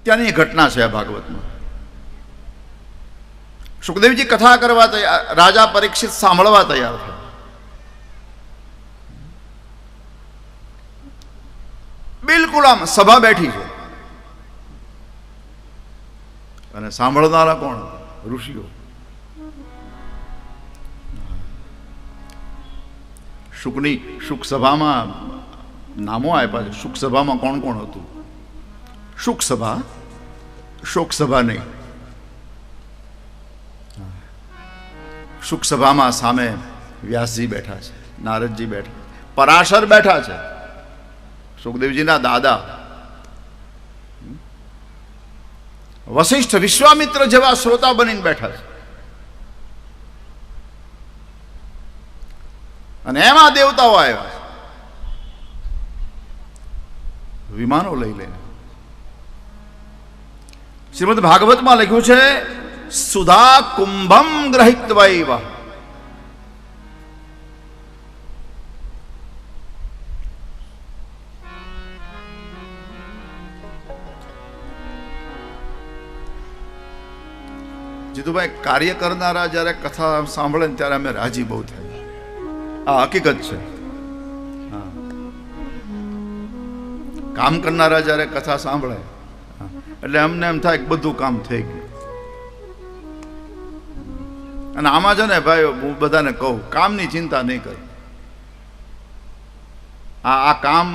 ત્યાંની ઘટના છે આ ભાગવતમાં. સુખદેવજી કથા કરવા તૈયાર, રાજા પરીક્ષિત સાંભળવા તૈયાર થયા. બિલકુલ આમ સભા બેઠી છે અને સાંભળનારા કોણ? ઋષિઓ. શુક સભામાં નામો આપ્યા છે. શુક સભામાં કોણ કોણ હતું? શુક સભા, શોક સભા નહીં. શુક સભામાં સામે વ્યાસજી બેઠા છે, નારદજી બેઠા, પરાશર બેઠા છે, સુખદેવજીના દાદા, વશિષ્ઠ, વિશ્વામિત્ર જેવા શ્રોતા બનીને બેઠા છે. અને એમાં દેવતાઓ આવ્યા છે વિમાનો લઈ લઈને. શ્રીમદ ભાગવતમાં લખ્યું છે સુધા કુંભમ ગ્રહિત્વૈવ. જીતુભાઈ, કાર્ય કરનારા જ્યારે કથા સાંભળે ને ત્યારે અમે રાજી બહુ થાય. આ હકીકત છે. કામ કરનારા જ્યારે કથા સાંભળે એટલે અમને એમ થાય કે બધું કામ થઈ ગયું. અને આમાં છે ને ભાઈ, હું બધાને કહું, કામની ચિંતા નહીં કર. આ કામ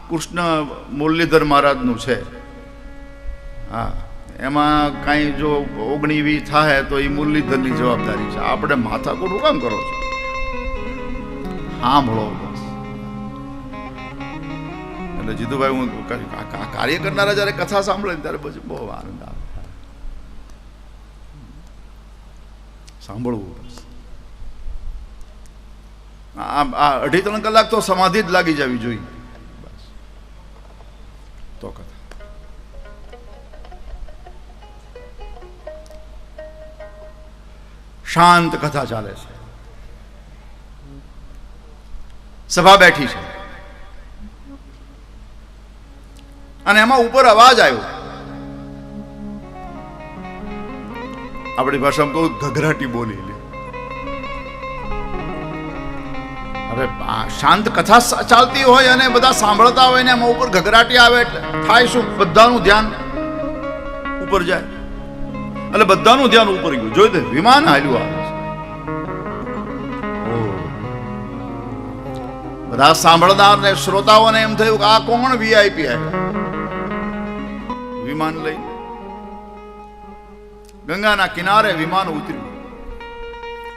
કૃષ્ણ મુરલીધર મહારાજનું છે. હા, એમાં કાંઈ જો 19-20 થાય તો એ મુરલીધરની જવાબદારી છે. આપણે માથાકૂટ શું કામ કરો છો? સાંભળો બસ. એટલે જીતુભાઈ, હું કાર્ય કરનારા જયારે કથા સાંભળે ત્યારે પછી બહુ આનંદ આવે. સાંભળવું બસ. આ 2.5-3 કલાક તો સમાધિ જ લાગી જવી જોઈએ બસ. તો કથા શાંત કથા ચાલે છે. સભા બેઠી છે અને એમાં ઉપર અવાજ આવ્યો. આપણી ભાષામાં કહું, ઘઘરાટી બોલી. હવે શાંત કથા ચાલતી હોય અને બધા સાંભળતા હોય ને એમાં ઉપર ઘઘરાટી આવે એટલે થાય શું? બધાનું ધ્યાન ઉપર જાય. એટલે બધાનું ધ્યાન ઉપર ગયું. જોઈ દે, વિમાન હાલ્યું આવે છે. બધા સાંભળનાર ને શ્રોતાઓને એમ થયું કે આ કોણ વીઆઈપી આવ્યા વિમાન લઈ. ગંગાના કિનારે વિમાન ઉતર્યું.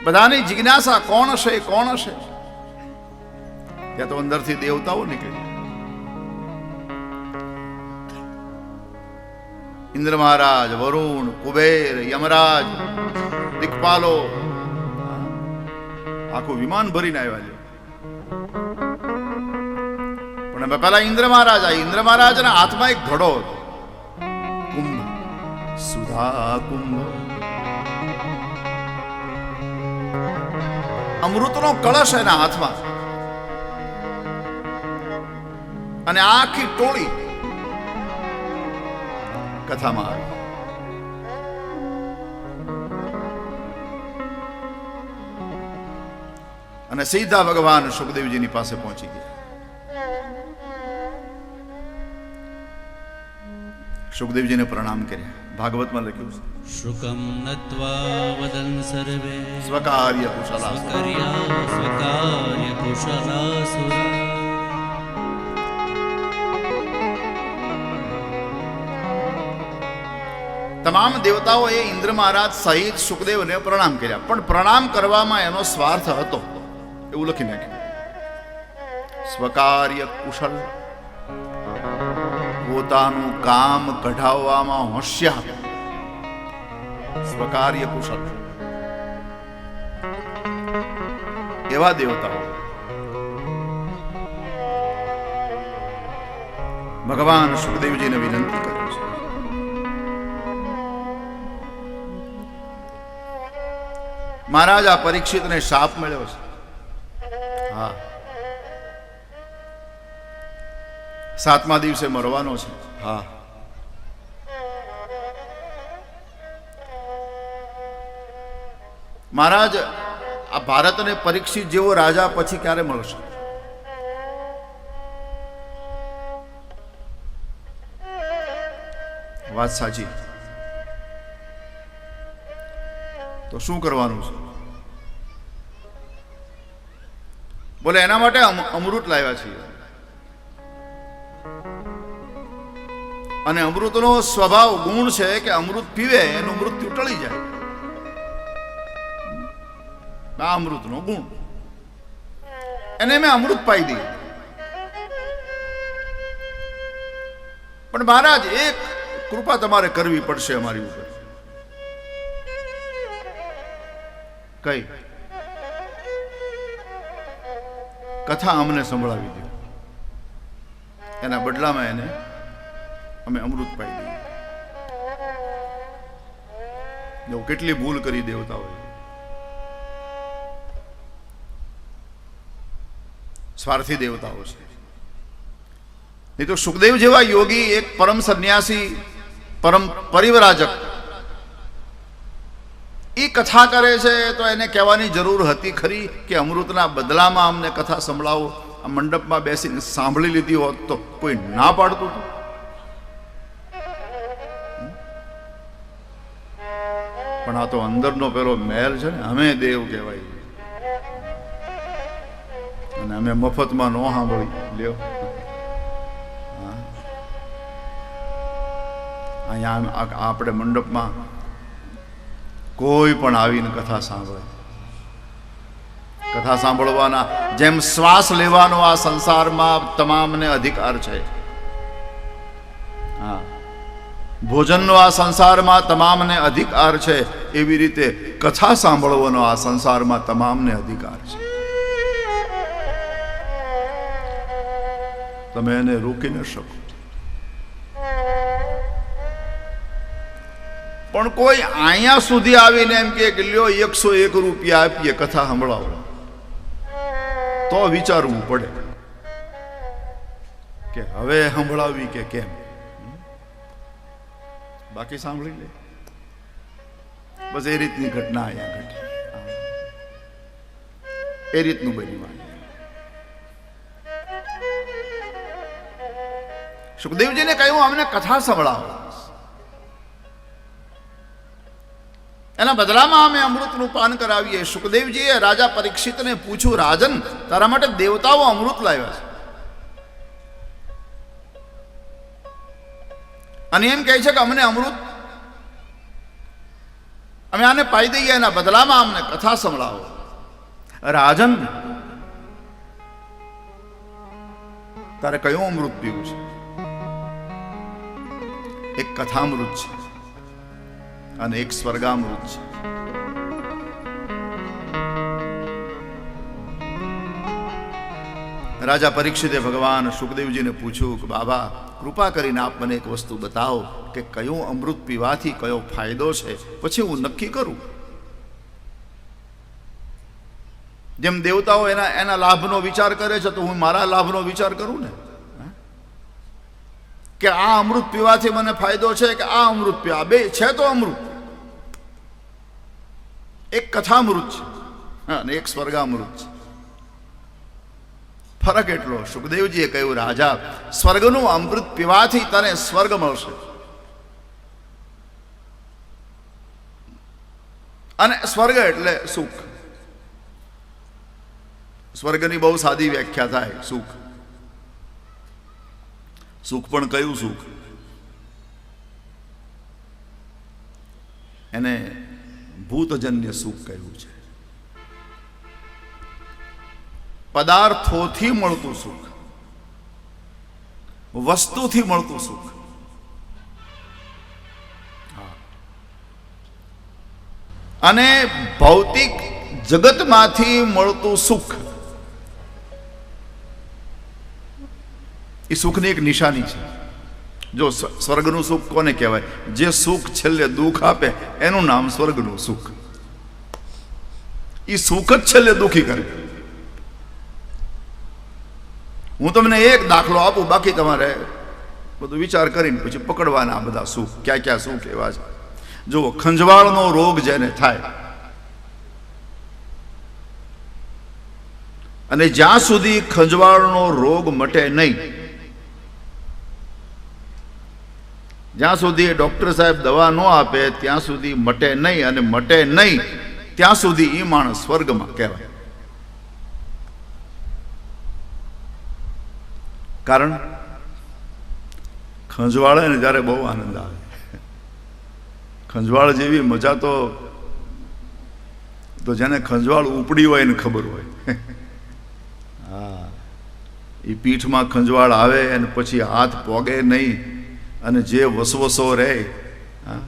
બધાની જિજ્ઞાસા, કોણ હશે, કોણ હશે? ત્યાં તો અંદરથી દેવતાઓ નીકળ્યા. ઇન્દ્ર મહારાજ, વરુણ, કુબેર, યમરાજ, દિક્પાલો, આખું વિમાન ભરીને આવ્યા છે. પણ પેલા ઇન્દ્ર મહારાજ આવ્યા. ઇન્દ્ર મહારાજના હાથમાં એક ઘડો હતો, કુંભ, સુધા કુંભ, અમૃતનો કળશ એના હાથમાં. અને આખી ટોળી કથામાં આવી. અને સીધા ભગવાન સુખદેવજીની પાસે પહોંચી ગયા. સુખદેવજીને પ્રણામ કર્યા. ભાગવતમાં લખ્યું છે, શુકમ નત્વા વદન સર્વે સ્વકાર્ય કુશલા સ્વકાર્ય કુશલાસુરા. તમામ દેવતાઓએ ઇન્દ્ર મહારાજ સહિત સુખદેવને પ્રણામ કર્યા. પણ પ્રણામ કરવામાં એનો સ્વાર્થ હતો એવું લખી નાખ્યું. સ્વકાર્ય કુશલ, પોતાનું કામ કઢાવવામાં હોશિયાર. સ્વકાર્ય કુશલ એવા દેવતાઓ ભગવાન સુખદેવજીને વિનંતી કરે છે. મહારાજ, આ પરીક્ષિતને શાપ મળ્યો છે. હા, 7મા દિવસે મરવાનો છે. હા, મહારાજ આ ભારતને પરીક્ષિત જેવો રાજા પછી ક્યારે મળશે? વાત સાચી. તો શું કરવાનું છે? બોલે એના માટે અમૃત લાવ્યા છીએ. અને અમૃતનો સ્વભાવ ગુણ છે કે અમૃત પીવે એનું મૃત્યુ ટળી જાય. આ અમૃતનો ગુણ. એને મેં અમૃત પાઈ દીધું. પણ મહારાજ એક કૃપા તમારે કરવી પડશે અમારી ઉપર. કઈ? કથા અમને સંભળાવી દો. એના બદલામાં એને અમે અમૃત પાઈ દઈએ. જો કેટલી ભૂલ કરી દેવતાઓએ. સ્વાર્થી દેવતાઓ છે. નહીં તો સુખદેવ જેવા યોગી, એક પરમ સંન્યાસી, પરમ પરિવરાજક, એ કથા કરે છે તો એને કહેવાની જરૂર હતી ખરી કે અમૃતના બદલામાં અમને કથા સંભળાવો. આ મંડપમાં બેસીને સાંભળી લીધી હોત તો કોઈ ના પાડતું હતું? પણ આ તો અંદરનો પેલો મહેલ છે ને, અમે દેવ કહેવાય અને અમે મફતમાં ન સાંભળી લ્યો. અહીંયા આપણે મંડપમાં કોઈ પણ આવીને કથા સાંભળે. કથા સાંભળવાના જેમ શ્વાસ લેવાનો આ સંસારમાં તમામને અધિકાર છે, હા, ભોજનનો આ સંસારમાં તમામને અધિકાર છે, એવી રીતે કથા સાંભળવાનો આ સંસારમાં તમામને અધિકાર છે. તમે એને રોકી ન શકો. પણ કોઈ અહીંયા સુધી આવીને એમ કે લ્યો 101 રૂપિયા આપીએ કથા સંભળાવો, તો વિચારવું પડે કે હવે સંભળાવી કે કેમ. બાકી સાંભળી લે. બસ એ રીતની ઘટના અહીંયા ઘટી. એ રીતનું બની વાત. સુખદેવજીને કહ્યું અમને કથા સંભળાવો. એના બદલામાં અમે અમૃતનું પાન કરાવીએ. સુખદેવજીએ રાજા પરીક્ષિતને પૂછ્યું, રાજન, તારા માટે દેવતાઓ અમૃત લાવ્યા છે અને એમ કહે છે કે અમને અમૃત, અમે આને પાઈ દઈએ, એના બદલામાં અમને કથા સંભળાવો. રાજન, તારે કયું અમૃત પીવું છે? એક કથામૃત છે અને એક સ્વર્ગામૃત છે. રાજા પરીક્ષિતે ભગવાન સુખદેવજીને પૂછ્યું કે બાબા, કૃપા કરીને આપ મને એક વસ્તુ બતાવો કે કયું અમૃત પીવાથી કયો ફાયદો છે, પછી હું નક્કી કરું. જેમ દેવતાઓ એના લાભનો વિચાર કરે છે, તો હું મારા લાભનો વિચાર કરું ને, કે આ અમૃત પીવાથી મને ફાયદો છે કે આ અમૃત પીવા. બે છે તો અમૃત. એક કથામૃત છે અને એક સ્વર્ગામૃત છે. ફરક એટલો. સુખદેવજીએ કહ્યું, રાજા, સ્વર્ગનું અમૃત પીવાથી તને સ્વર્ગ મળશે અને સ્વર્ગ એટલે સુખ. સ્વર્ગની બહુ સાદી વ્યાખ્યા થાય, સુખ. સુખ પણ કયું સુખ? એને ભૂતજન્ય સુખ કહ્યું છે. પદાર્થોથી મળતું સુખ, વસ્તુથી મળતું સુખ. અને ભૌતિક જગતમાંથી મળતું સુખ, એ સુખની એક નિશાની છે. જો સ્વર્ગનું સુખ કોને કહેવાય? જે સુખ છેલ્લે દુઃખ આપે એનું નામ સ્વર્ગનું સુખ. એ સુખ જ છેલ્લે દુઃખી કરે. હું તમને એક દાખલો આપું, બાકી તમારે બધું વિચાર કરીને પછી પકડવાના બધા સુખ. ક્યાં ક્યાં સુખ એવા છે. જુઓ, ખંજવાળનો રોગ જેને થાય, અને જ્યાં સુધી ખંજવાળનો રોગ મટે નહીં, જ્યાં સુધી ડોક્ટર સાહેબ દવા ન આપે ત્યાં સુધી મટે નહીં, અને મટે નહીં ત્યાં સુધી એ માણસ સ્વર્ગમાં કહેવાય. કારણ ખંજવાળે ને ત્યારે બહુ આનંદ આવે. ખંજવાળ જેવી મજા તો જેને ખંજવાળ ઉપડી હોય ને ખબર હોય. હા, એ પીઠમાં ખંજવાળ આવે અને પછી હાથ પોગે નહીં અને જે વસવસો રહે, હા,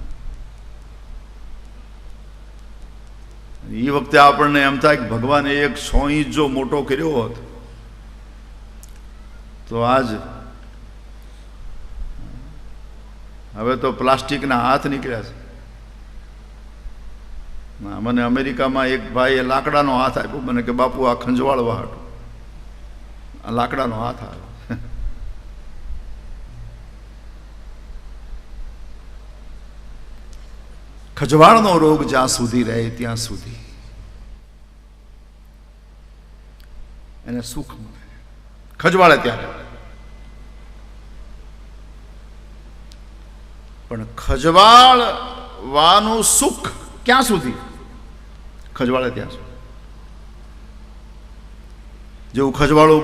એ વખતે આપણને એમ થાય કે ભગવાને 100 ઇંચ જો મોટો કર્યો હોત તો આજ હવે તો પ્લાસ્ટિકના હાથ નીકળ્યા છે. મને અમેરિકામાં એક ભાઈએ લાકડાનો હાથ આપ્યો, મને કે બાપુ આ ખંજવાળવા હાટું આ લાકડાનો હાથ આવ્યો. ખંજવાળનો રોગ જ્યાં સુધી રહે ત્યાં સુધી એને સુખ મળે. ખંજવાળે ત્યારે પણ ખંજવાળવાનું સુખ ક્યાં સુધી? ખંજવાળે ત્યાં સુધી. જેવું ખંજવાળું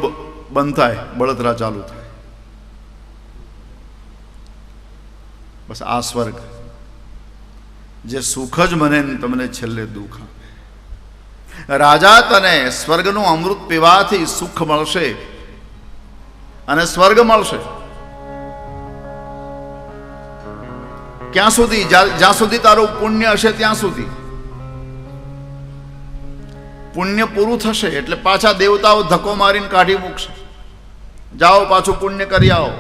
બંધ થાય, બળતરા ચાલુ થાય, બસ આ સ્વર્ગ જે સુખ જ મને તમને છેલ્લે દુઃખ આપે. રાજા, તને સ્વર્ગનું અમૃત પીવાથી સુખ મળશે અને સ્વર્ગ મળશે. ક્યાં સુધી? જ્યાં સુધી તારું પુણ્ય હશે ત્યાં સુધી. પુણ્ય પૂરું થશે એટલે પાછા દેવતાઓ ધક્કો મારીને કાઢી મૂકશે. જાઓ પાછું પુણ્ય કરી આવો.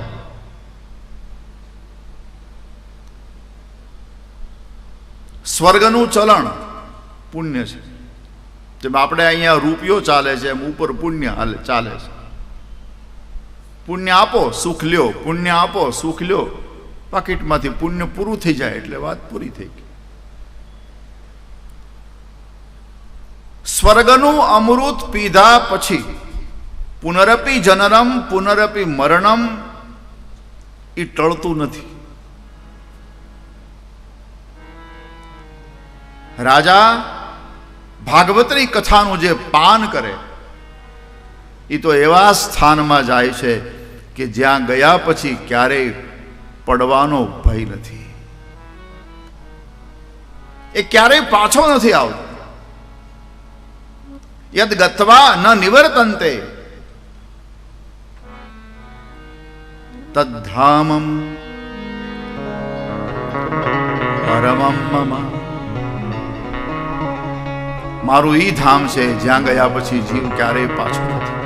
સ્વર્ગનું ચલણ પુણ્ય છે. જેમ આપણે અહીંયા રૂપિયો ચાલે છે એમ ઉપર પુણ્ય ચાલે છે. પુણ્ય આપો સુખ લ્યો, પુણ્ય આપો સુખ લ્યો. પાકીટમાંથી પુણ્ય પૂરું થઈ જાય એટલે વાત પૂરી થઈ ગઈ. સ્વર્ગનું અમૃત પીધા પછી પુનરપી જનનમ પુનરપી મરણમ એ ટળતું નથી. રાજા ભાગવતની કથાનું જે પાન કરે એ તો એવા સ્થાનમાં જાય છે કે જ્યાં ગયા પછી ક્યારેય પડવાનો ભય નથી. એ ક્યારેય પાછો નથી આવતો. યદ ગત્વા ન નિવર્તન્તે તદ્ધામમ પરમમ મમ. મારું ઈ ધામ છે જ્યાં ગયા પછી જીવ ક્યારેય પાછો નથી.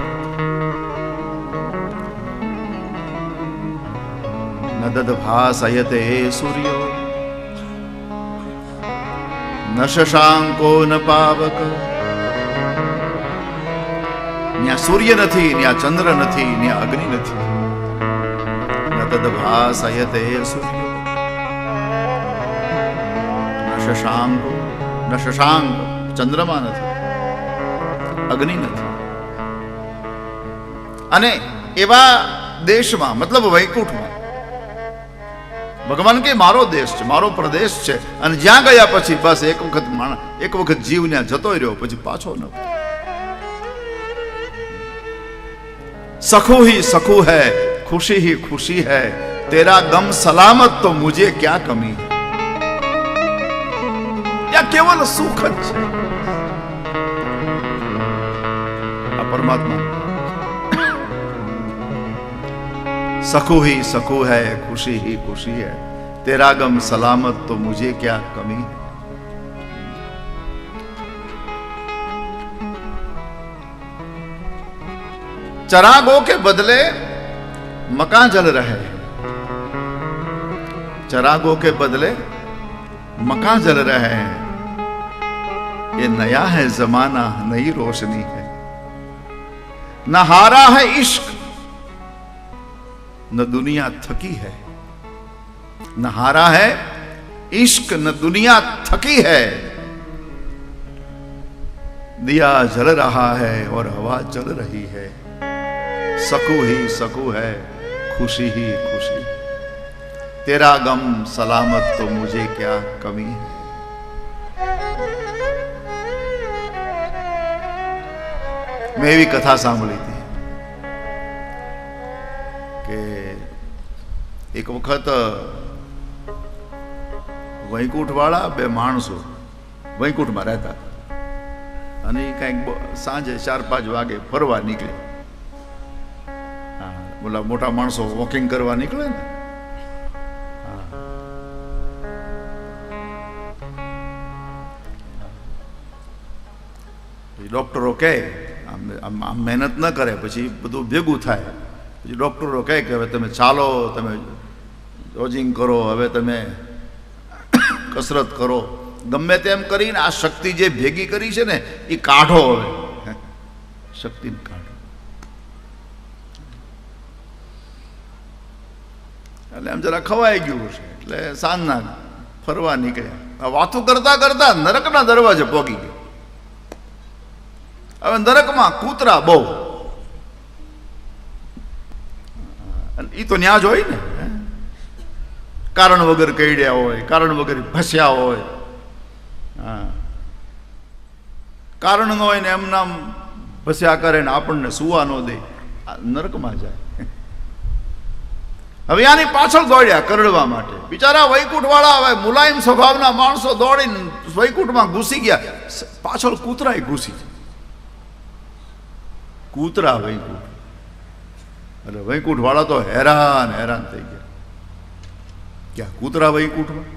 ન દદભાસયતે સૂર્યો ન શશાંકો ન પાવક. ત્યાં સૂર્ય નથી, ત્યાં ચંદ્ર નથી, ત્યાં અગ્નિ નથી. ન તદભાસયતે સૂર્યો ન શશાંકો, ન શશાંક ચંદ્રમા નથી, અગ્નિ નથી. અને એવા દેશમાં, મતલબ વૈકુંઠમાં ભગવાન કે મારો દેશ છે, મારો પ્રદેશ છે. અને જ્યાં ગયા પછી બસ એક વખત જીવ ત્યાં જતો રહ્યો પછી પાછો ન. સખુ ही સખુ है, खुशी ही खुशी है, तेरा गम सलामत तो मुझे क्या कमी है. ત્યાં કેવલ સુખ જ છે. આ પરમાત્મા સખુ ही सखु है, खुशी ही खुशी है, तेरा गम सलामत तो मुझे क्या कमी है. चरागों के बदले मकान जल रहे हैं. चरागों के बदले मकान जल रहे हैं. ये नया है जमाना, नई रोशनी है. न हारा है इश्क, न दुनिया थकी है. न हारा है इश्क, न दुनिया थकी है. दिया जल रहा है और हवा चल रही है, सकू ही सकू है, खुशी ही खुशी, तेरा गम सलामत तो मुझे क्या कमी है। મેં એવી કથા સાંભળી હતી કે એક વખત વૈકુંઠવાળા બે માણસો વૈકુંઠમાં રહેતા અને એ કંઈક સાંજે 4-5 વાગે ફરવા નીકળે. હા, બોલા મોટા માણસો વોકિંગ કરવા નીકળે ને. ડોક્ટરો કહે આમ મહેનત ન કરે પછી બધું ભેગું થાય. પછી ડોક્ટરો કહે કે હવે તમે ચાલો, તમે જોજિંગ કરો, હવે તમે કસરત કરો, ગમે તેમ કરીને આ શક્તિ જે ભેગી કરી છે ને એ કાઢો, હવે શક્તિને કાઢો. એટલે આમ જરા ખવાઈ ગયું છે એટલે સાંજના ફરવા નીકળ્યા. વાતો કરતા કરતા નરકના દરવાજે પહોંચી ગયા. હવે નરકમાં કૂતરા બહુ, એ તો ન્યા જ હોય ને, કારણ વગર કઈડ્યા હોય, કારણ વગર ભસ્યા હોય. હા, કારણ ન હોય ને એમ નામ ભસ્યા કરે ને આપણને સુવા ન દે, નરકમાં જાય. હવે આની પાછળ દોડ્યા કરડવા માટે. બિચારા વૈકુંઠ વાળા હવે મુલાયમ સ્વભાવના માણસો દોડીને વૈકુંઠમાં ઘૂસી ગયા. પાછળ કૂતરાય ઘૂસી ગયા. કૂતરા વૈકુંઠ, એટલે વૈકુંઠ વાળા તો હેરાન થઈ ગયા. ક્યાં કૂતરા વૈકુંઠમાં?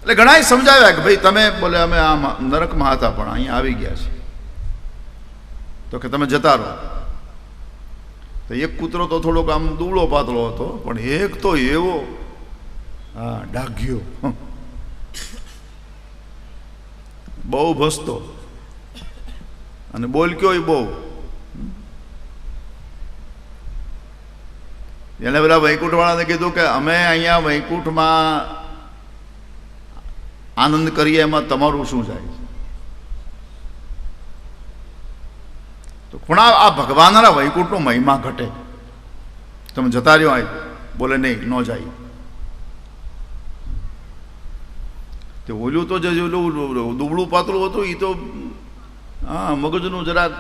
એટલે ઘણા સમજાવ્યા કે ભાઈ તમે બોલે અમે આમ નરકમાં હતા પણ અહીંયા આવી ગયા છે, તો કે તમે જતા રહો. તો એક કૂતરો તો થોડોક આમ દૂબળો પાતળો હતો, પણ એક તો એવો હા ડાઘ્યો, બહુ ભસતો અને બોલક્યો એ બહુ. એને પેલા વૈકુંઠ વાળાને કીધું કે અમે અહીંયા વૈકુંઠમાં આનંદ કરીએ, એમાં તમારું શું જાય છે? તો પણ આ ભગવાનના વૈકુંઠનો મહિમા ઘટે, તમે જતા રહ્યો હોય. બોલે નહીં, ન જાય. તે ઓલું તો જે દુબળું પાતળું હતું એ તો હા મગજનું જરાક.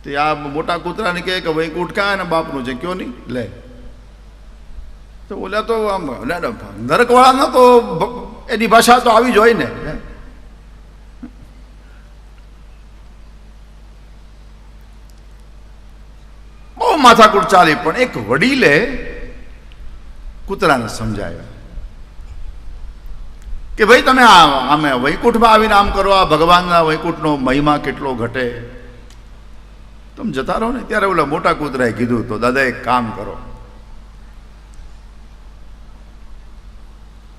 તે આ મોટા કૂતરાને કહે કે વૈકુંઠ ક્યાં ને બાપનું છે, કયો નહીં લે. તો ઓલા તો આમ નરકવાળાના તો એની ભાષા તો આવી જ હોય ને. બહુ માથાકૂટ ચાલી, પણ એક વડીલે કૂતરાને સમજાવ્યા કે ભાઈ તમે આમે વૈકુંઠમાં આવીને આમ કરો, આ ભગવાનના વૈકુંઠનો મહિમા કેટલો ઘટે, તમે જતા રહો ને. ત્યારે ઓલા મોટા કૂતરાએ કીધું, તો દાદા એક કામ કરો,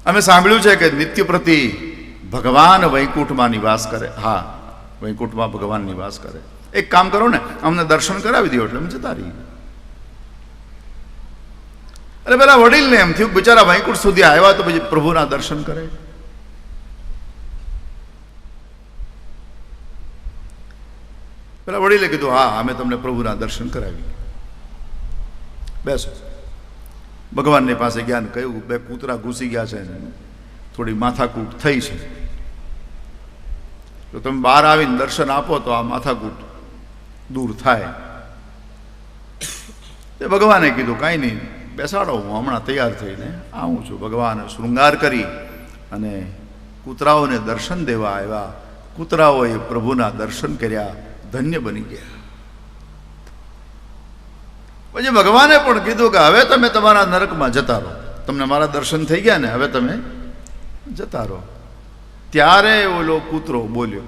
અમે સાંભળ્યું છે કે નિત્ય પ્રતિ ભગવાન વૈકુંઠમાં નિવાસ કરે. હા, વૈકુંઠમાં ભગવાન નિવાસ કરે. એક કામ કરો ને, અમને દર્શન કરાવી દો એટલે અમે જતા રહીએ. એટલે પેલા વડીલને એમ થયું બિચારા વૈકુંઠ સુધી આવ્યા તો પછી પ્રભુના દર્શન કરે. પેલા વડીલે કીધું હા અમે તમને પ્રભુના દર્શન કરાવી. બેસો. ભગવાનની પાસે ગયા ને કહ્યું બે કૂતરા ઘૂસી ગયા છે ને થોડી માથાકૂટ થઈ છે, તો તમે બહાર આવીને દર્શન આપો તો આ માથાકૂટ દૂર થાય. તે ભગવાને કીધું કાંઈ નહીં, બેસાડો, હું હમણાં તૈયાર થઈને આવું છું. ભગવાને શૃંગાર કરી અને કૂતરાઓને દર્શન દેવા આવ્યા. કૂતરાઓએ પ્રભુના દર્શન કર્યા, ધન્ય બની ગયા. પછી ભગવાને પણ કીધું કે હવે તમે તમારા નરકમાં જતા રહો, તમને મારા દર્શન થઈ ગયા ને, હવે તમે જતા રહો. ત્યારે ઓલો કૂતરો બોલ્યો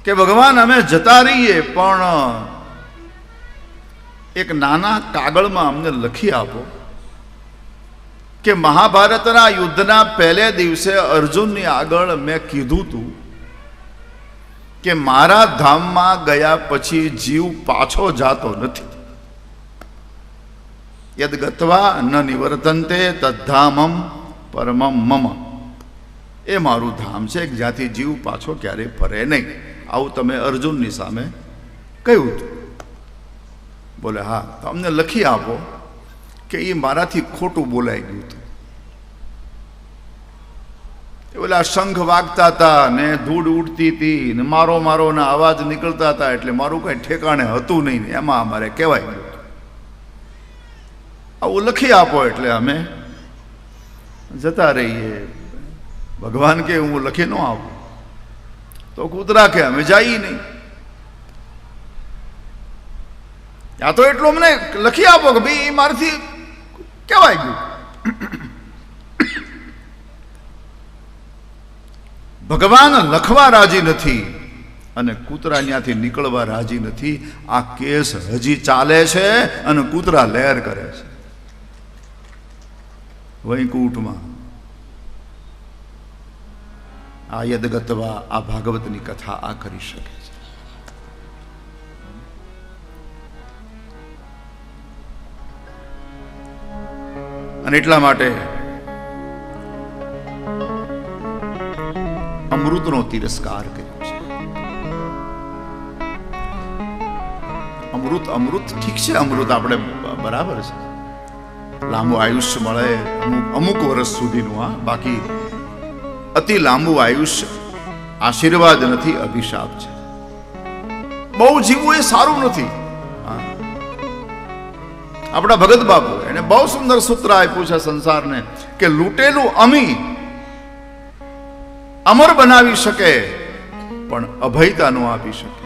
કે ભગવાન અમે જતા રહીએ પણ એક નાના કાગળમાં અમને લખી આપો કે મહાભારતના યુદ્ધના પહેલે દિવસે અર્જુનની આગળ મેં કીધું તું કે મારા ધામમાં ગયા પછી જીવ પાછો જાતો નથી. યદ ગત્વા ન નિવર્તન્તે તદ્ધામમ પરમમ મમ, એ મારું ધામ છે જ્યાંથી જીવ પાછો ક્યારેય ફરે નહીં. આવું તમે અર્જુનની સામે કહ્યું હતું. બોલે હા, તો અમને લખી આપો કે એ મારાથી ખોટું બોલાઈ ગયું હતું. એ ઓલા શંખ વાગતા હતા ને ધૂળ ઉડતી હતી ને મારો મારો ના અવાજ નીકળતા હતા, એટલે મારું કઈ ઠેકાણે હતું નહીં ને એમાં અમારે કહેવાય ગયું હતું. આવું લખી આપો એટલે અમે જતા રહીએ. ભગવાન કે હું લખી ન આપું તો કૂતરા કે અમે જઈએ નહીં. યા તો એટલું અમને લખી આપો કે ભાઈ એ મારાથી કહેવાય ગયું. ભગવાન લખવા રાજી નથી અને કૂતરા ત્યાંથી નીકળવા રાજી નથી. આ કેસ હજી ચાલે છે અને કૂતરા લહેર કરે છે વૈકુંઠમાં. આ યદગતવા, આ ભાગવતની કથા આ કરી શકે છે. અને એટલા માટે અમૃતનો તિરસ્કાર કર્યો છે. અમૃત ઠીક છે, અમૃત આપણે બરાબર છે, લાંબુ આયુષ્ય મળે અમુક વર્ષ સુધીનું. હા, બાકી અતિ લાંબુ આયુષ્ય આશીર્વાદ નથી, અભિશાપ છે. બહુ જીવવું એ સારું નથી. આપણા ભગત બાપુ એને બહુ સુંદર સૂત્ર આપ્યું છે સંસારને કે લૂંટેલું અમી અમર બનાવી શકે પણ અભયતા નો આપી શકે,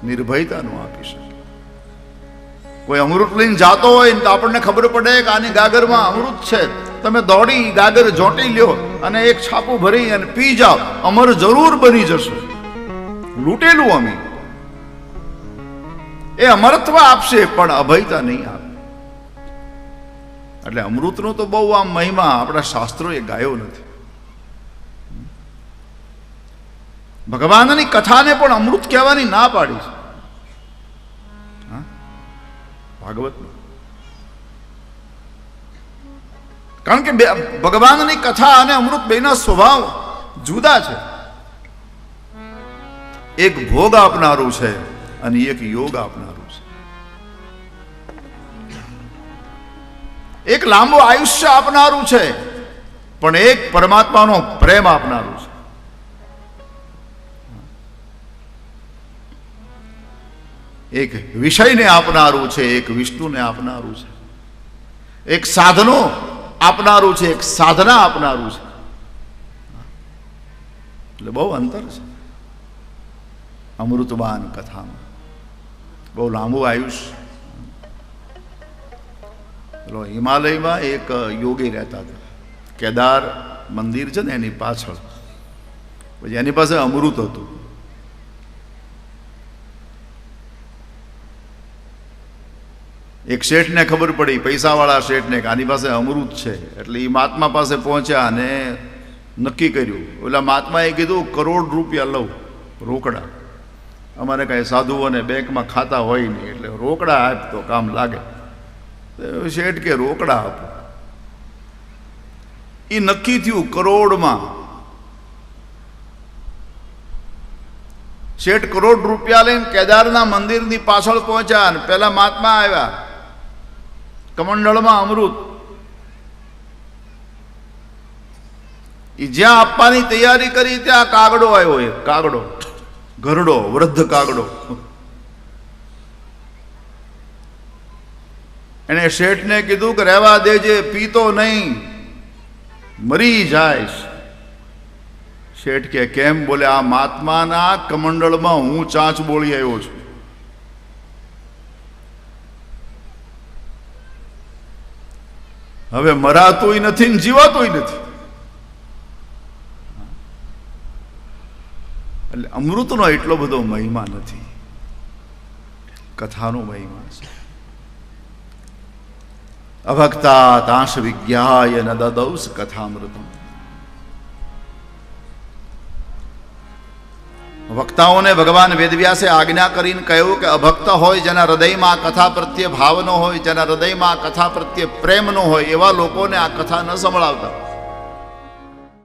નિર્ભયતા નો આપી શકે. કોઈ અમૃત લઈને જાતો હોય તો આપણને ખબર પડે કે આની ગાગરમાં અમૃત છે, તમે દોડી ગાગર જોટી લ્યો અને એક છાપું ભરી અને પી જાઓ, અમર જરૂર બની જશે. લૂંટેલું અમી એ અમરત્વ આપશે પણ અભયતા નહીં આપે. એટલે અમૃતનો તો બહુ આમ મહિમા આપણા શાસ્ત્રોએ ગાયો નથી. ભગવાનની કથાને પણ અમૃત કહેવાની ના પાડી છે ભાગવતમાં. કારણ કે ભગવાનની કથા અને અમૃત બેના સ્વભાવ જુદા છે. એક ભોગ આપનારું છે અને એક યોગ આપનારું છે. એક લાંબુ આયુષ્ય આપનારું છે પણ એક પરમાત્માનો પ્રેમ આપનારું છે. એક વિષયને આપનારું છે, એક વિષ્ણુને આપનારું છે. એક સાધનો આપનારું છે, એક સાધના આપનારું છે. એટલે બહુ અંતર છે અમૃતવાન કથામાં. બહુ લાંબુ આયુષ્ય. હિમાલયમાં એક યોગી રહેતા હતા, કેદાર મંદિર છે ને એની પાછળ. પછી એની પાસે અમૃત હતું. એક શેઠને ખબર પડી, પૈસાવાળા શેઠને, કે આની પાસે અમૃત છે. એટલે એ મહાત્મા પાસે પહોંચ્યા અને નક્કી કર્યું. ઓલા મહાત્માએ કીધું 1 કરોડ રૂપિયા લઉં રોકડા. અમારે કાંઈ સાધુઓને બેંકમાં ખાતા હોય નહીં, એટલે રોકડા આપ તો કામ લાગે. શેઠ કે રોકડા આપો. એ નક્કી થયું કરોડમાં. શેઠ કરોડ રૂપિયા લઈને કેદારના મંદિરની પાછળ પહોંચ્યા અને પેલા મહાત્મા આવ્યા, કમંડળમાં અમૃત. એ જ્યાં આપવાની તૈયારી કરી ત્યાં કાગડો આવ્યો. એક કાગડો, ઘરડો, વૃદ્ધ કાગડો. એને શેઠને કીધું કે રહેવા દેજે, પીતો નહીં, મરી જાય. શેઠ કે કેમ? બોલે આ મહાત્માના કમંડળમાં હું ચાંચ બોળી આવ્યો છું. હવે મરાતોય નથી ને જીવાતોય નથી. એટલે અમૃતનો એટલો બધો મહિમા નથી, કથાનો મહિમા છે. અભક્તા તાંશ વિજ્ઞાય ન દદૌસ કથામૃતમ. વક્તાઓને ભગવાન વેદવ્યાસે આજ્ઞા કરીને કહ્યું કે અભક્ત હોય, જેના હૃદયમાં કથા પ્રત્યે ભાવ ન હોય, જેના હૃદયમાં કથા પ્રત્યે પ્રેમ ન હોય, એવા લોકોને આ કથા ન સંભળાવતા.